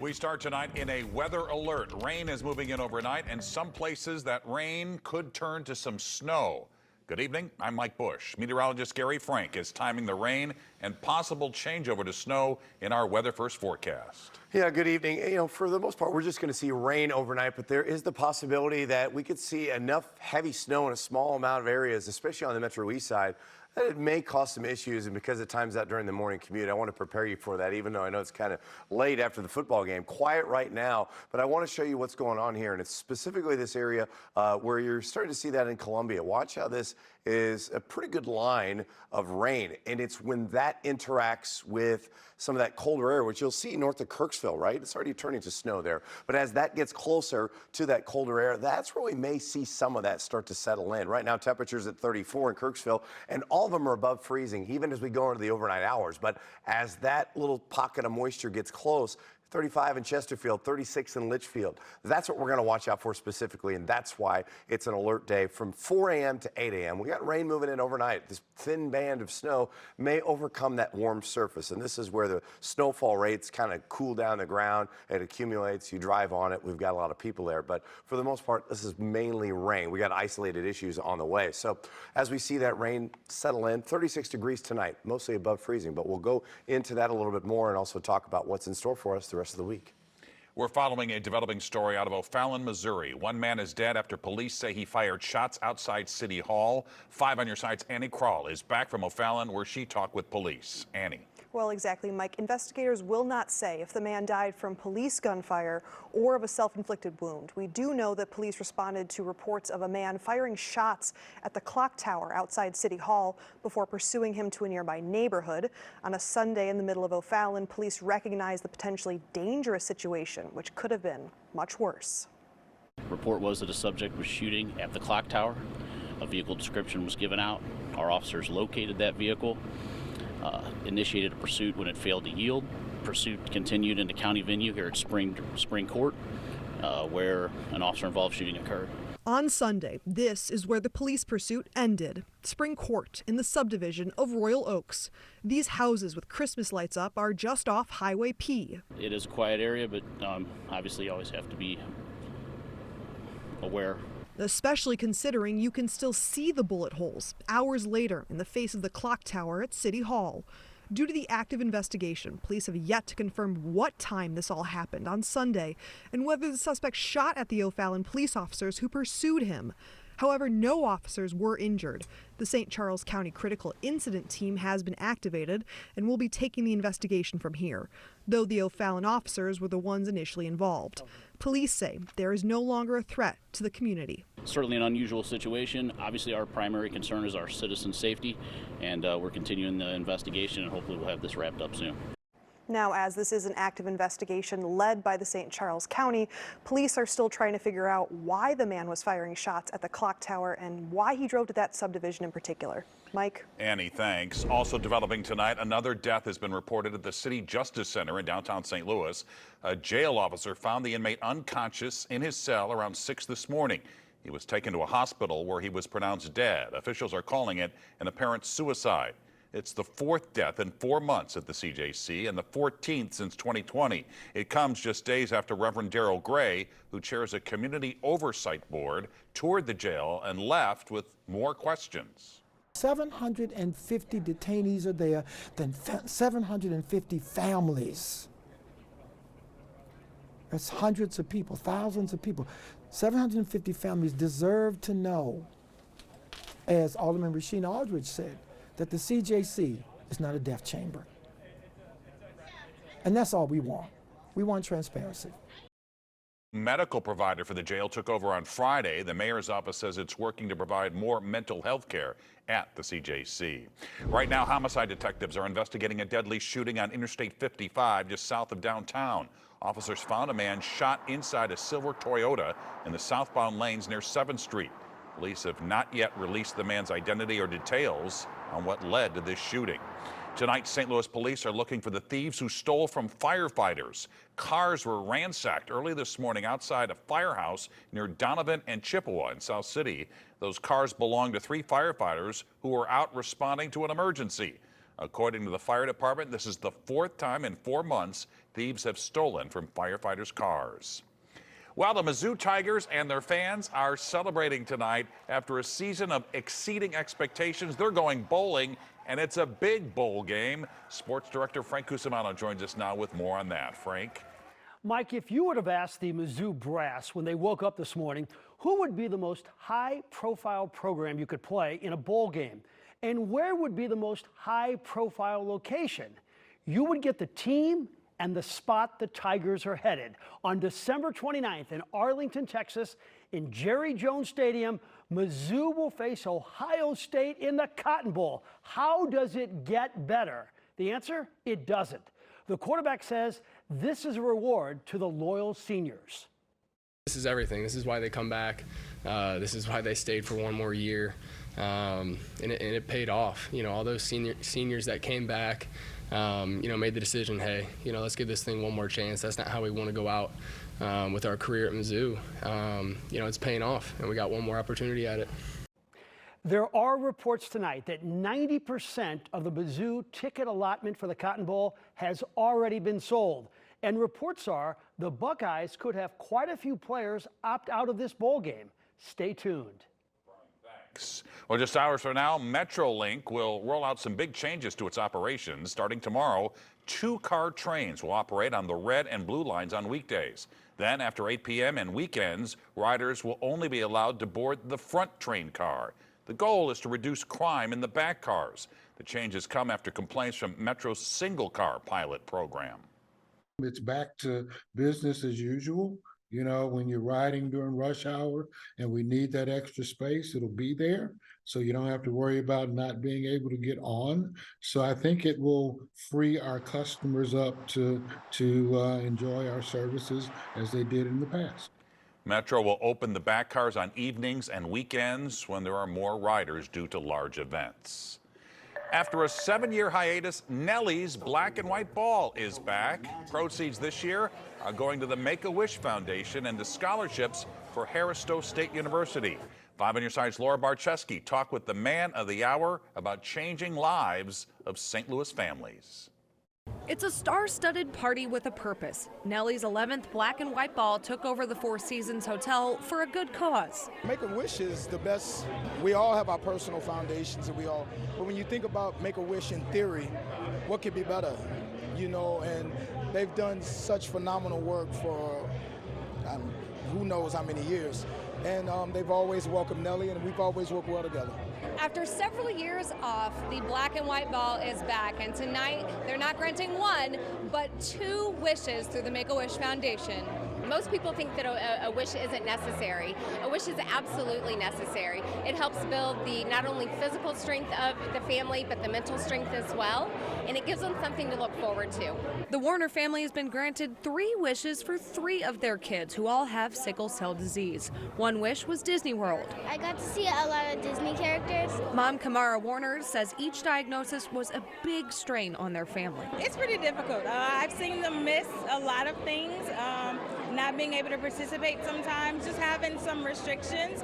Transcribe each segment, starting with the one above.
We start tonight in a weather alert. Rain is moving in overnight, and some places that rain could turn to some snow. Good evening, I'm Mike Bush. Meteorologist Gary Frank is timing the rain and possible changeover to snow in our Weather First forecast. Yeah, good evening. For the most part, we're just going to see rain overnight, but there is the possibility that we could see enough heavy snow in a small amount of areas, especially on the Metro East side, that it may cause some issues. And because it times out during the morning commute, I want to prepare you for that, even though I know it's kind of late after the football game. Quiet right now, but I want to show you what's going on here. And it's specifically this area where you're starting to see that in Columbia. Watch how this is a pretty good line of rain. And it's when that interacts with some of that colder air, which you'll see north of Kirksville, right? It's already turning to snow there. But as that gets closer to that colder air, that's where we may see some of that start to settle in. Right now, temperatures at 34 in Kirksville, and all of them are above freezing, even as we go into the overnight hours. But as that little pocket of moisture gets close, 35 in Chesterfield, 36 in Litchfield. That's what we're going to watch out for specifically, and that's why it's an alert day from 4 a.m. to 8 a.m. We got rain moving in overnight. This thin band of snow may overcome that warm surface, and this is where the snowfall rates kind of cool down the ground. It accumulates. You drive on it. We've got a lot of people there, but for the most part, this is mainly rain. We got isolated issues on the way. So as we see that rain settle in, 36 degrees tonight, mostly above freezing, but we'll go into that a little bit more and also talk about what's in store for us the rest of the week. We're following a developing story out of Ofallon, Missouri. One man is dead after police say he fired shots outside City Hall. 5 on your side's Annie Krall is back from Ofallon, where she talked with police. Annie. Well, exactly, Mike. Investigators will not say if the man died from police gunfire or of a self-inflicted wound. We do know that police responded to reports of a man firing shots at the clock tower outside City Hall before pursuing him to a nearby neighborhood. On a Sunday in the middle of Ofallon, police recognized the potentially dangerous situation, which could have been much worse. Report was that a subject was shooting at the clock tower. A vehicle description was given out. Our officers located that vehicle. Initiated a pursuit when it failed to yield. Pursuit continued into county venue here at Spring Court, where an officer-involved shooting occurred. On Sunday, this is where the police pursuit ended. Spring Court in the subdivision of Royal Oaks. These houses with Christmas lights up are just off Highway P. It is a quiet area, but obviously you always have to be aware. Especially considering you can still see the bullet holes hours later in the face of the clock tower at City Hall. Due to the active investigation, police have yet to confirm what time this all happened on Sunday and whether the suspect shot at the Ofallon police officers who pursued him. However, no officers were injured. The St. Charles County Critical Incident Team has been activated and will be taking the investigation from here, though the Ofallon officers were the ones initially involved. Police say there is no longer a threat to the community. Certainly an unusual situation. Obviously, our primary concern is our citizen safety, and we're continuing the investigation, and hopefully we'll have this wrapped up soon. Now, as this is an active investigation led by the St. Charles County, police are still trying to figure out why the man was firing shots at the clock tower and why he drove to that subdivision in particular. Mike? Annie, thanks. Also developing tonight, another death has been reported at the City Justice Center in downtown St. Louis. A jail officer found the inmate unconscious in his cell around 6 this morning. He was taken to a hospital where he was pronounced dead. Officials are calling it an apparent suicide. It's the 4th death in 4 months at the CJC and the 14th since 2020. It comes just days after Reverend Darrell Gray, who chairs a community oversight board, toured the jail and left with more questions. 750 detainees are there, then 750 families. That's hundreds of people, thousands of people. 750 families deserve to know, as Alderman Rashina Aldridge said, that the CJC is not a death chamber. And that's all we want. We want transparency. Medical provider for the jail took over on Friday. The mayor's office says it's working to provide more mental health care at the CJC. Right now, homicide detectives are investigating a deadly shooting on Interstate 55 just south of downtown. Officers found a man shot inside a silver Toyota in the southbound lanes near 7th Street. Police have not yet released the man's identity or details on what led to this shooting. Tonight, St. Louis police are looking for the thieves who stole from firefighters. Cars were ransacked early this morning outside a firehouse near Donovan and Chippewa in South City. Those cars belonged to 3 firefighters who were out responding to an emergency. According to the fire department, this is the 4th time in 4 months thieves have stolen from firefighters' cars. Well, the Mizzou Tigers and their fans are celebrating tonight after a season of exceeding expectations. They're going bowling, and it's a big bowl game. Sports director Frank Cusimano joins us now with more on that. Frank? Mike, if you would have asked the Mizzou brass when they woke up this morning, who would be the most high-profile program you could play in a bowl game, and where would be the most high-profile location, you would get the team and the spot the Tigers are headed. On December 29th in Arlington, Texas, in Jerry Jones Stadium, Mizzou will face Ohio State in the Cotton Bowl. How does it get better? The answer, it doesn't. The quarterback says this is a reward to the loyal seniors. This is everything. This is why they come back. This is why they stayed for one more year. And it paid off. You know, all those seniors that came back, you know, made the decision, hey, you know, let's give this thing one more chance. That's not how we want to go out with our career at Mizzou. You know, it's paying off, and we got one more opportunity at it. There are reports tonight that 90% of the Mizzou ticket allotment for the Cotton Bowl has already been sold. And reports are the Buckeyes could have quite a few players opt out of this bowl game. Stay tuned. Thanks. Well, just hours from now, Metrolink will roll out some big changes to its operations. Starting tomorrow, 2-car trains will operate on the red and blue lines on weekdays. Then, after 8 p.m. and weekends, riders will only be allowed to board the front train car. The goal is to reduce crime in the back cars. The changes come after complaints from Metro's single-car pilot program. It's back to business as usual. You know, when you're riding during rush hour and we need that extra space, it'll be there. So you don't have to worry about not being able to get on. So I think it will free our customers up to enjoy our services as they did in the past. Metro will open the back cars on evenings and weekends when there are more riders due to large events. After a 7-year hiatus, Nellys Black and White Ball is back. Proceeds this year are going to the Make-A-Wish Foundation and to scholarships for Harris Stowe State University. 5 on your side's Laura Barczewski talked with the man of the hour about changing lives of St. Louis families. It's a star-studded party with a purpose. Nellys' 11th Black and White Ball took over the Four Seasons Hotel for a good cause. Make-A-Wish is the best. We all have our personal foundations, but when you think about Make-A-Wish in theory, what could be better? You know, and they've done such phenomenal work for who knows how many years. And they've always welcomed Nelly, and we've always worked well together. After several years off, the Black and White Ball is back, and tonight they're not granting 1, but 2 wishes through the Make-A-Wish Foundation. Most people think that a wish isn't necessary. A wish is absolutely necessary. It helps build the not only physical strength of the family, but the mental strength as well, and it gives them something to look forward to. The Warner family has been granted 3 wishes for 3 of their kids who all have sickle cell disease. One wish was Disney World. I got to see a lot of Disney characters. Mom Kamara Warner says each diagnosis was a big strain on their family. It's pretty difficult. I've seen them miss a lot of things. Not being able to participate sometimes, just having some restrictions,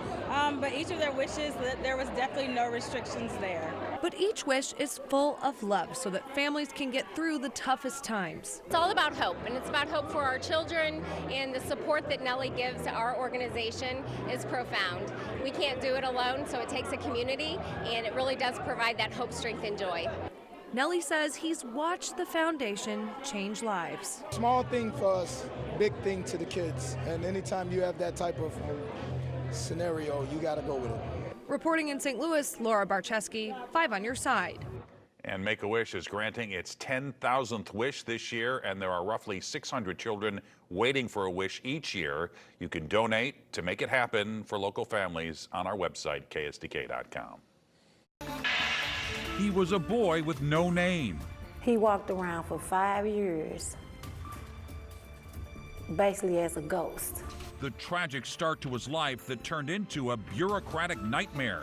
but each of their wishes, there was definitely no restrictions there. But each wish is full of love so that families can get through the toughest times. It's all about hope, and it's about hope for our children, and the support that Nelly gives to our organization is profound. We can't do it alone, so it takes a community, and it really does provide that hope, strength, and joy. Nelly says he's watched the foundation change lives. Small thing for us, big thing to the kids. And anytime you have that type of scenario, you got to go with it. Reporting in St. Louis, Laura Barczewski, 5 on your side. And Make-A-Wish is granting its 10,000th wish this year, and there are roughly 600 children waiting for a wish each year. You can donate to make it happen for local families on our website, KSDK.com. He was a boy with no name. He walked around for 5 years, basically as a ghost. The tragic start to his life that turned into a bureaucratic nightmare,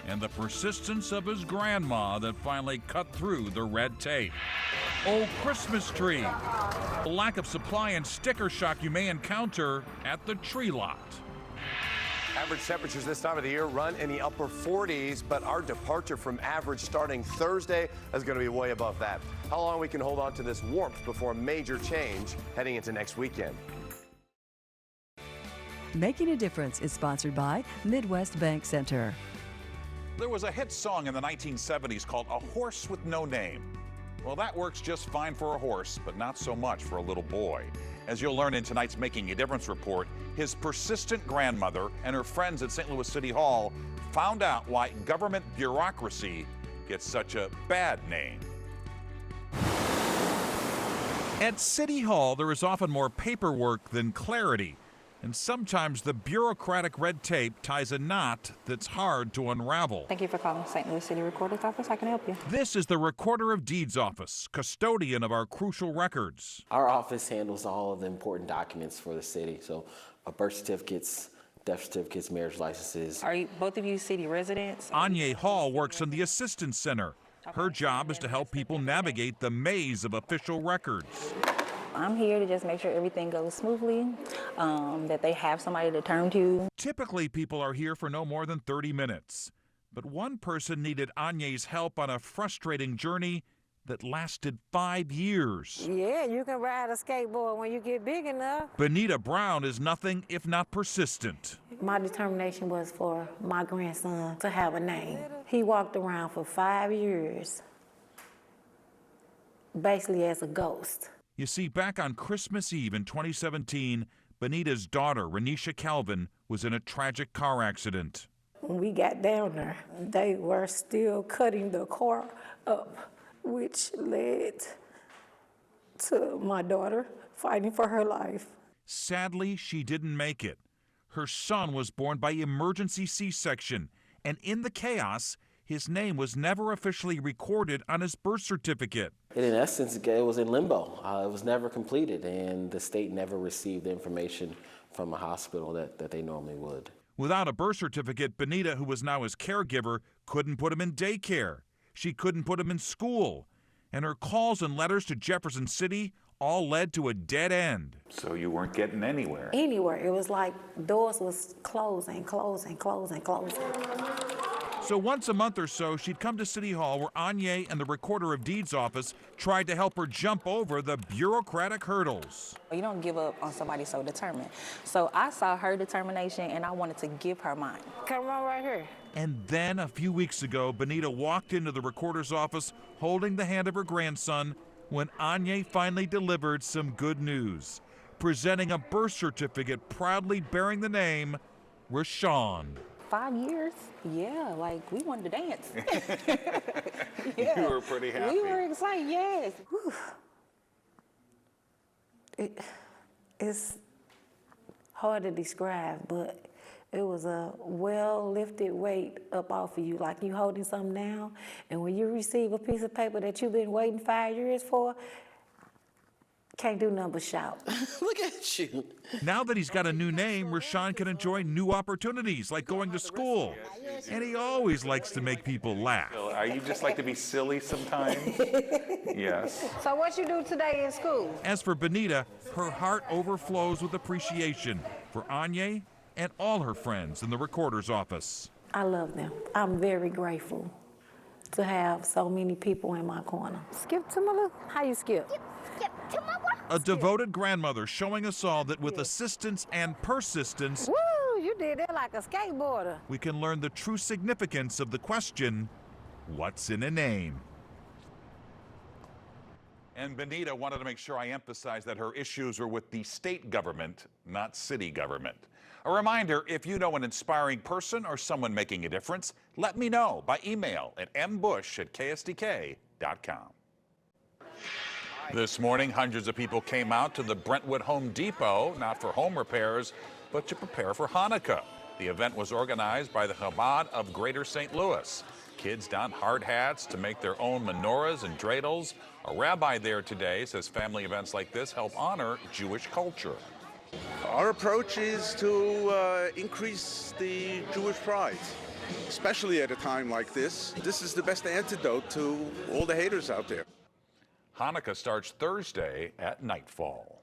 and the persistence of his grandma that finally cut through the red tape. Oh, Christmas tree! The lack of supply and sticker shock you may encounter at the tree lot. Average temperatures this time of the year run in the upper 40s, but our departure from average starting Thursday is going to be way above that. How long we can hold on to this warmth before a major change heading into next weekend. Making a Difference is sponsored by Midwest Bank Center. There was a hit song in the 1970s called A Horse with No Name. Well, that works just fine for a horse, but not so much for a little boy. As you'll learn in tonight's Making a Difference report, his persistent grandmother and her friends at St. Louis City Hall found out why government bureaucracy gets such a bad name. At City Hall, there is often more paperwork than clarity. And sometimes the bureaucratic red tape ties a knot that's hard to unravel. Thank you for calling St. Louis City Recorder's Office. I can help you. This is the Recorder of Deeds office, custodian of our crucial records. Our office handles all of the important documents for the city. So birth certificates, death certificates, marriage licenses. Are both of you city residents? Anya Hall works in the Assistance Center. Her job is to help people navigate the maze of official records. I'm here to just make sure everything goes smoothly, that they have somebody to turn to. Typically, people are here for no more than 30 minutes. But one person needed Anya's help on a frustrating journey that lasted 5 years. Yeah, you can ride a skateboard when you get big enough. Benita Brown is nothing if not persistent. My determination was for my grandson to have a name. He walked around for 5 years, basically as a ghost. You see, back on Christmas Eve in 2017, Benita's daughter, Renisha Calvin, was in a tragic car accident. When we got down there, they were still cutting the car up, which led to my daughter fighting for her life. Sadly, she didn't make it. Her son was born by emergency C-section, and in the chaos, his name was never officially recorded on his birth certificate. And in essence, it was in limbo. It was never completed, and the state never received the information from a hospital that they normally would. Without a birth certificate, Benita, who was now his caregiver, couldn't put him in daycare. She couldn't put him in school. And her calls and letters to Jefferson City all led to a dead end. So you weren't getting anywhere? Anywhere. It was like doors was closing, closing, closing, closing. So once a month or so, she'd come to City Hall where Anya and the Recorder of Deeds office tried to help her jump over the bureaucratic hurdles. You don't give up on somebody so determined. So I saw her determination and I wanted to give her mine. Come on right here. And then a few weeks ago, Benita walked into the recorder's office holding the hand of her grandson when Anya finally delivered some good news, presenting a birth certificate proudly bearing the name Rashawn. 5 years? Yeah, like we wanted to dance. Yeah. You were pretty happy. We were excited, yes. It's hard to describe, but it was a well-lifted weight up off of you, like you holding something down. And when you receive a piece of paper that you've been waiting 5 years for, can't do nothing but shout. Look at you. Now that he's got a new name, Rashawn can enjoy new opportunities like going to school. And he always likes to make people laugh. Are you just like to be silly sometimes? Yes. So what you do today in school? As for Benita, her heart overflows with appreciation for Anya and all her friends in the recorder's office. I love them. I'm very grateful to have so many people in my corner. Skip to my little, how you skip? Skip to my what? A devoted grandmother showing us all that with assistance and persistence, woo, you did that like a skateboarder. We can learn the true significance of the question, what's in a name? And Benita wanted to make sure I emphasize that her issues were with the state government, not city government. A reminder, if you know an inspiring person or someone making a difference, let me know by email at mbush@ksdk.com. This morning, hundreds of people came out to the Brentwood Home Depot, not for home repairs, but to prepare for Hanukkah. The event was organized by the Chabad of Greater St. Louis. Kids donned hard hats to make their own menorahs and dreidels. A rabbi there today says family events like this help honor Jewish culture. Our approach is to increase the Jewish pride, especially at a time like this. This is the best antidote to all the haters out there. Hanukkah starts Thursday at nightfall.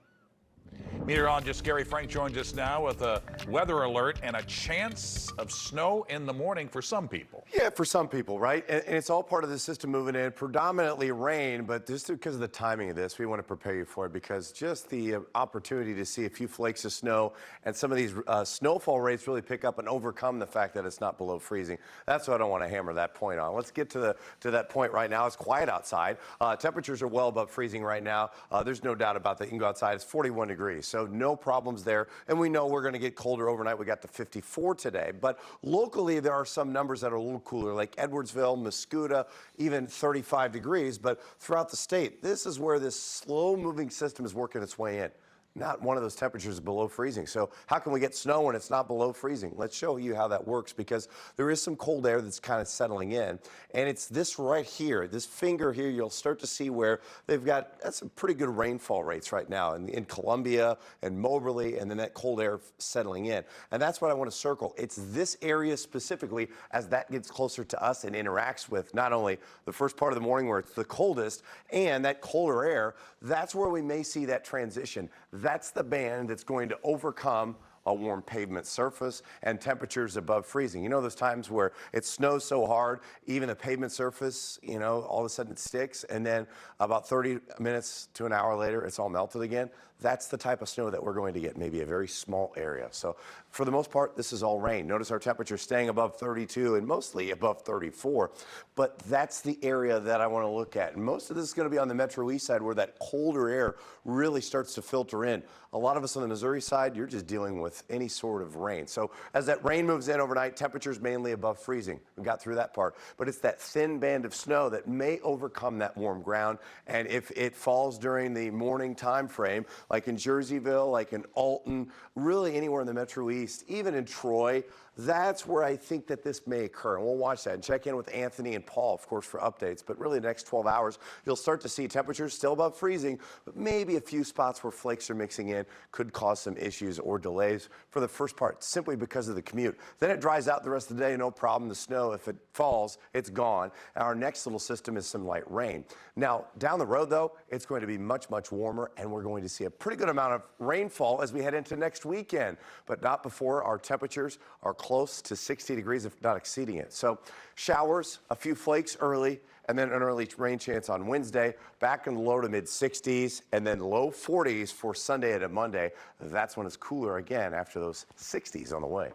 Meteorologist Gary Frank joins us now with a weather alert and a chance of snow in the morning for some people. Yeah, for some people, right? And it's all part of the system moving in, predominantly rain, but just because of the timing of this, we want to prepare you for it because just the opportunity to see a few flakes of snow and some of these snowfall rates really pick up and overcome the fact that it's not below freezing. That's what I don't want to hammer that point on. Let's get to that point right now. It's quiet outside. Temperatures are well above freezing right now. There's no doubt about that. You can go outside. It's 41 degrees, so no problems there. And we know we're going to get colder overnight. We got to 54 today, but locally there are some numbers that are a little cooler, like Edwardsville, Mascoutah, even 35 degrees. But throughout the state, this is where this slow-moving system is working its way in. Not one of those temperatures is below freezing. So how can we get snow when it's not below freezing? Let's show you how that works because there is some cold air that's kind of settling in. And it's this right here, this finger here, you'll start to see where they've got some pretty good rainfall rates right now in Columbia and Moberly, and then that cold air settling in. And that's what I want to circle. It's this area specifically as that gets closer to us and interacts with not only the first part of the morning where it's the coldest and that colder air, that's where we may see that transition. That's the band that's going to overcome a warm pavement surface and temperatures above freezing. You know those times where it snows so hard, even the pavement surface, you know, all of a sudden it sticks, and then about 30 minutes to an hour later, it's all melted again? That's the type of snow that we're going to get, maybe a very small area. So for the most part, this is all rain. Notice our temperature staying above 32 and mostly above 34, but that's the area that I want to look at. And most of this is going to be on the Metro East side where that colder air really starts to filter in. A lot of us on the Missouri side, you're just dealing with any sort of rain. So as that rain moves in overnight, temperatures mainly above freezing. We got through that part, but it's that thin band of snow that may overcome that warm ground. And if it falls during the morning time frame, like in Jerseyville, like in Alton, really anywhere in the Metro East, even in Troy, that's where I think that this may occur. And we'll watch that and check in with Anthony and Paul, of course, for updates. But really the next 12 hours, you'll start to see temperatures still above freezing, but maybe a few spots where flakes are mixing in could cause some issues or delays for the first part, simply because of the commute. Then it dries out the rest of the day, no problem. The snow, if it falls, it's gone. And our next little system is some light rain. Now, down the road, though, it's going to be much, much warmer, and we're going to see a pretty good amount of rainfall as we head into next weekend, but not before our temperatures are close to 60 degrees, if not exceeding it. So showers, a few flakes early, and then an early rain chance on Wednesday, back in the low to mid 60s, and then low 40s for Sunday and Monday. That's when it's cooler again after those 60s on the way.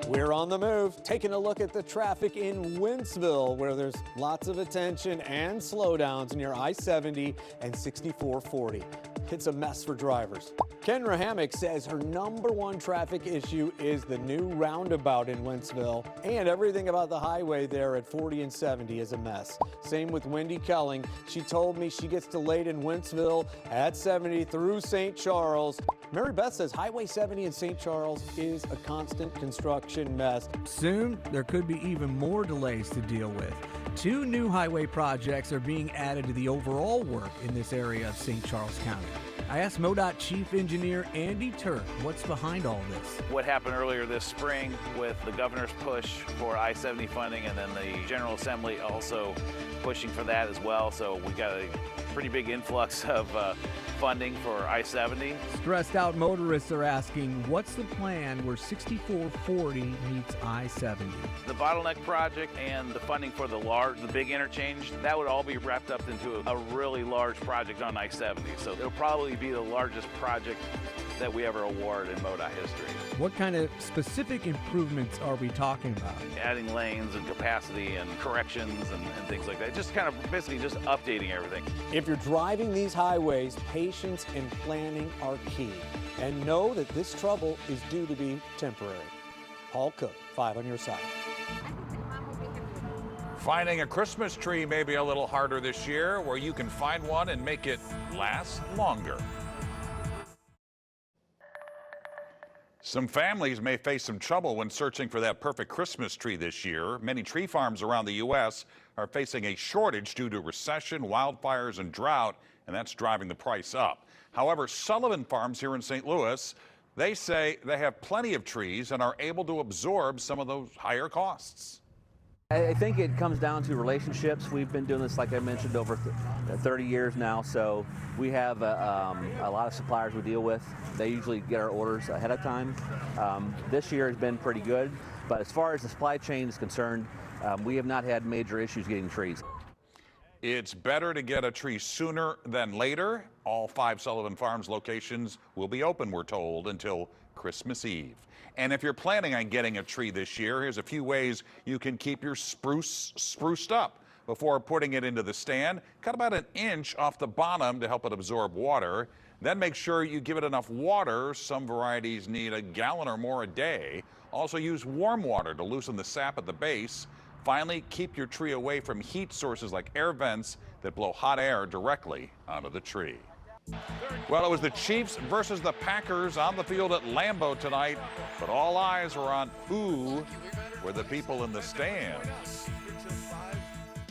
We're on the move, taking a look at the traffic in Wentzville, where there's lots of attention and slowdowns near I-70 and 6440. It's a mess for drivers. Kendra Hammock says her #1 traffic issue is the new roundabout in Wentzville, and everything about the highway there at 40 and 70 is a mess. Same with Wendy Kelling. She told me she gets delayed in Wentzville at 70 through St. Charles. Mary Beth says Highway 70 in St. Charles is a constant construction mess. Soon, there could be even more delays to deal with. 2 new highway projects are being added to the overall work in this area of St. Charles County. I asked MoDOT Chief Engineer Andy Turk what's behind all this. What happened earlier this spring with the governor's push for I-70 funding, and then the General Assembly also pushing for that as well. So we got a pretty big influx of funding for I-70. Stressed out motorists are asking, what's the plan where 6440 meets I-70? The bottleneck project and the funding for the big interchange, that would all be wrapped up into a really large project on I-70. So it'll probably be the largest project that we ever award in MoDOT history. What kind of specific improvements are we talking about? Adding lanes and capacity and corrections and things like that. Just kind of basically just updating everything. If you're driving these highways, patience and planning are key. And know that this trouble is due to be temporary. Paul Cook, 5 on your side. Finding a Christmas tree may be a little harder this year, where you can find one and make it last longer. Some families may face some trouble when searching for that perfect Christmas tree this year. Many tree farms around the U.S. are facing a shortage due to recession, wildfires, and drought, and that's driving the price up. However, Sullivan Farms here in St. Louis, they say they have plenty of trees and are able to absorb some of those higher costs. I think it comes down to relationships. We've been doing this, like I mentioned, over 30 years now, so we have a lot of suppliers we deal with. They usually get our orders ahead of time. This year has been pretty good, but as far as the supply chain is concerned, we have not had major issues getting trees. It's better to get a tree sooner than later. All 5 Sullivan Farms locations will be open, we're told, until Christmas Eve. And if you're planning on getting a tree this year, here's a few ways you can keep your spruce spruced up. Before putting it into the stand, cut about 1 inch off the bottom to help it absorb water. Then make sure you give it enough water. Some varieties need 1 gallon or more a day. Also use warm water to loosen the sap at the base. Finally, keep your tree away from heat sources like air vents that blow hot air directly onto the tree. Well, it was the Chiefs versus the Packers on the field at Lambeau tonight, but all eyes were on who were the people in the stands.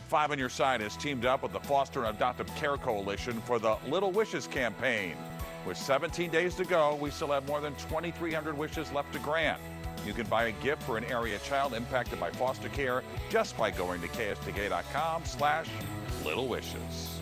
5 on Your Side has teamed up with the Foster and Adoptive Care Coalition for the Little Wishes campaign. With 17 days to go, we still have more than 2,300 wishes left to grant. You can buy a gift for an area child impacted by foster care just by going to ksdk.com/littlewishes.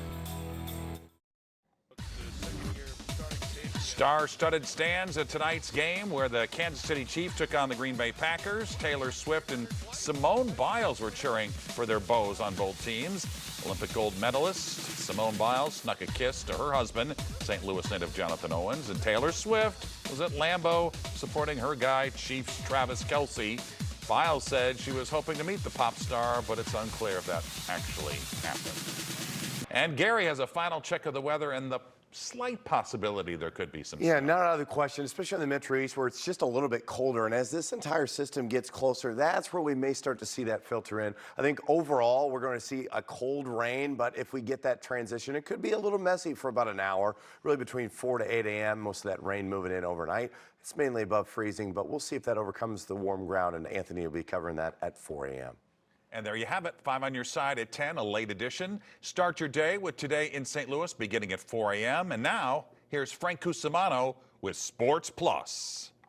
Star-studded stands at tonight's game where the Kansas City Chiefs took on the Green Bay Packers. Taylor Swift and Simone Biles were cheering for their beaux on both teams. Olympic gold medalist Simone Biles snuck a kiss to her husband, St. Louis native Jonathan Owens, and Taylor Swift was at Lambeau supporting her guy, Chiefs Travis Kelce. Biles said she was hoping to meet the pop star, but it's unclear if that actually happened. And Gary has a final check of the weather and the slight possibility there could be some Yeah, snow. not out of the question, especially on the Metro East where it's just a little bit colder. And as this entire system gets closer, that's where we may start to see that filter in. I think overall we're going to see a cold rain, but if we get that transition, it could be a little messy for about an hour, really between 4 to 8 a.m. Most of that rain moving in overnight. It's mainly above freezing, but we'll see if that overcomes the warm ground, and Anthony will be covering that at 4 a.m. And there you have it, 5 on Your Side at 10, a late edition. Start your day with Today in St. Louis beginning at 4 a.m. And now, here's Frank Cusimano with Sports Plus.